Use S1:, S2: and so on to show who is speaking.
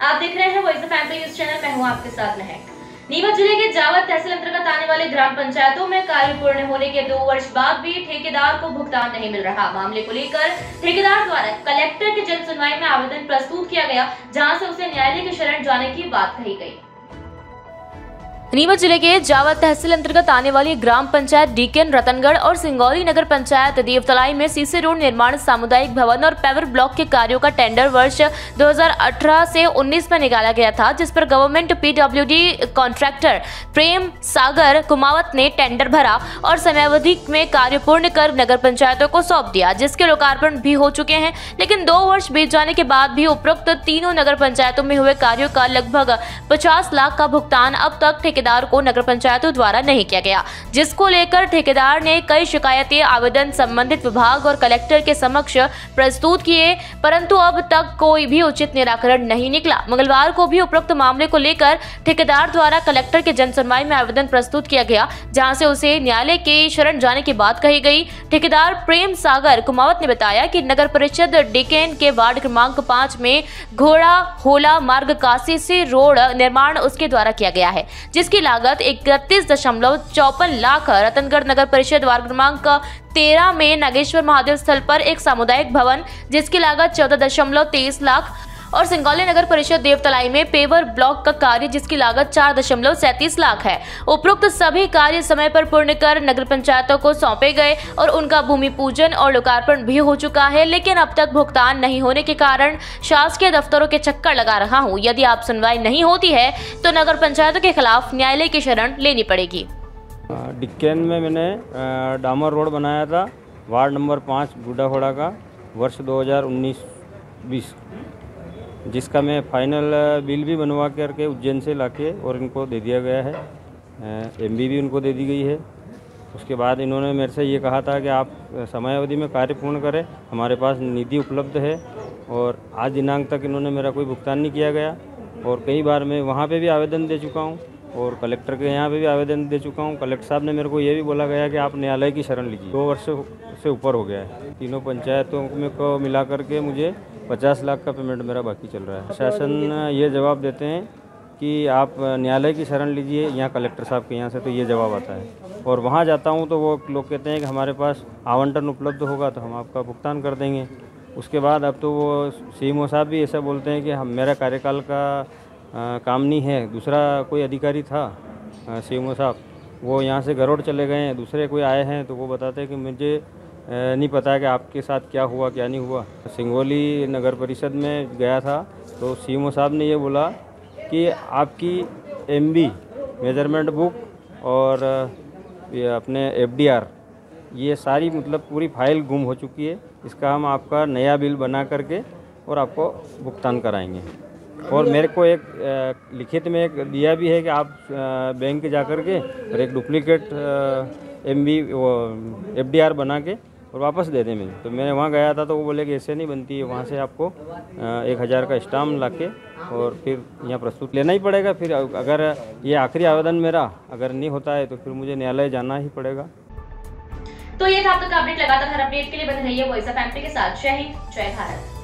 S1: आप देख रहे हैं voice of MP news channel. मैं हूं आपके साथ महक। नीमच जिले के जावद तहसील अंतर्गत आने वाले ग्राम पंचायतों में कार्य पूर्ण होने के 2 वर्ष बाद भी ठेकेदार को भुगतान नहीं मिल रहा। मामले को लेकर ठेकेदार द्वारा कलेक्टर के जन सुनवाई में आवेदन प्रस्तुत किया गया, जहां से उसे न्यायालय की शरण जाने की बात कही गई। नीमच जिले के जावद तहसील अंतर्गत आने वाली ग्राम पंचायत डीकेन, रतनगढ़ और सिंगौली नगर पंचायत देवतलाई में सीसी रोड निर्माण, सामुदायिक भवन और पेवर ब्लॉक के कार्यों का टेंडर वर्ष 2018 से 19 में निकाला गया था, जिस पर government PWD contractor Prem Sagar Kumawat ने टेंडर भरा और समयावधि में कार्य पूर्ण कर नगर पंचायतों को सौंप दिया, जिसके लोकार्पण भी हो चुके हैं। लेकिन 2 वर्ष बीत जाने के बाद भी उपरोक्त तीनों नगर पंचायतों में हुए कार्यों का लगभग 50 लाख का भुगतान अब तक ठेकेदार को नगर पंचायतों द्वारा नहीं किया गया, जिसको लेकर ठेकेदार ने कई शिकायतें आवेदन संबंधित विभाग और कलेक्टर के समक्ष प्रस्तुत किए, परंतु अब तक कोई भी उचित निराकरण नहीं निकला। मंगलवार को भी उपरोक्त मामले को लेकर ठेकेदार द्वारा कलेक्टर के जन सुनवाई में आवेदन प्रस्तुत किया गया, जहां से उसे न्यायालय की शरण जाने की बात कही गई। ठेकेदार प्रेम सागर कुमावत ने बताया कि नगर परिषद डीकेन के वार्ड क्रमांक 5 में घोड़ा होला मार्ग काशी से रोड निर्माण उसके द्वारा किया गया है, जिसकी लागत 31.54 लाख। रतनगढ़ नगर परिषद वार्ड क्रमांक 13 में नागेश्वर महादेव स्थल पर एक सामुदायिक भवन, जिसकी लागत 14.23 लाख और सिंगौली नगर परिषद देवतलाई में पेवर ब्लॉक का कार्य, जिसकी लागत 4.37 लाख है। उपरोक्त सभी कार्य समय पर पूर्ण कर नगर पंचायतों को सौंपे गए और उनका भूमि पूजन और लोकार्पण भी हो चुका है, लेकिन अब तक भुगतान नहीं होने के कारण शासकीय दफ्तरों के चक्कर लगा रहा हूं। यदि आप सुनवाई नहीं होती है तो नगर पंचायतों के खिलाफ न्यायालय की शरण लेनी पड़ेगी।
S2: डिक्केन में मैंने डामर रोड बनाया था, वार्ड नंबर 5 बूढ़ाहोड़ा का, वर्ष 2019-20, जिसका मैं फाइनल बिल भी बनवा करके उज्जैन से लाके और इनको दे दिया गया है। एमबी भी उनको दे दी गई है। उसके बाद इन्होंने मेरे से ये कहा था कि आप समयावधि में कार्य पूर्ण करें, हमारे पास निधि उपलब्ध है, और आज दिनांक तक इन्होंने मेरा कोई भुगतान नहीं किया गया। और कई बार मैं वहाँ पे भी आवेदन दे चुका हूँ और कलेक्टर के यहाँ पे भी आवेदन दे चुका हूँ। कलेक्टर साहब ने मेरे को ये भी बोला गया कि आप न्यायालय की शरण लीजिए। 2 वर्ष से ऊपर हो गया है। तीनों पंचायतों में को मिला करके मुझे 50 लाख का पेमेंट मेरा बाकी चल रहा है। प्रशासन ये जवाब देते हैं कि आप न्यायालय की शरण लीजिए, यहाँ कलेक्टर साहब के यहाँ से तो ये जवाब आता है। और वहाँ जाता हूँ तो वो लोग कहते हैं कि हमारे पास आवंटन उपलब्ध होगा तो हम आपका भुगतान कर देंगे। उसके बाद अब तो वो सीएमओ साहब भी ऐसा बोलते हैं कि हम मेरा कार्यकाल का काम नहीं है। दूसरा कोई अधिकारी था सीएमओ साहब, वो यहाँ से गरोड़ चले गए हैं। दूसरे कोई आए हैं तो वो बताते हैं कि मुझे नहीं पता है कि आपके साथ क्या हुआ क्या नहीं हुआ। सिंगौली नगर परिषद में गया था तो सीएमओ साहब ने ये बोला कि आपकी एमबी मेजरमेंट बुक और ये अपने एफडीआर, ये सारी मतलब पूरी फाइल गुम हो चुकी है। इसका हम आपका नया बिल बना करके और आपको भुगतान कराएंगे। और मेरे को एक लिखित में एक दिया भी है कि आप बैंक जा कर के और एक डुप्लीकेट एमबी एफडीआर बना के और वापस दे दें मुझे। तो मैंने वहाँ गया था तो वो बोले कि ऐसे नहीं बनती है, वहाँ से आपको 1000 का स्टाम्प लाके और फिर यहाँ प्रस्तुत लेना ही पड़ेगा। फिर अगर ये आखिरी आवेदन मेरा अगर नहीं होता है तो फिर मुझे न्यायालय जाना ही पड़ेगा।
S1: तो ये था अब तक अपडेट। लगातार हर अपडेट के लिए बने रहिए वॉइस ऑफ एमपी के साथ। जय हिंद, जय भारत।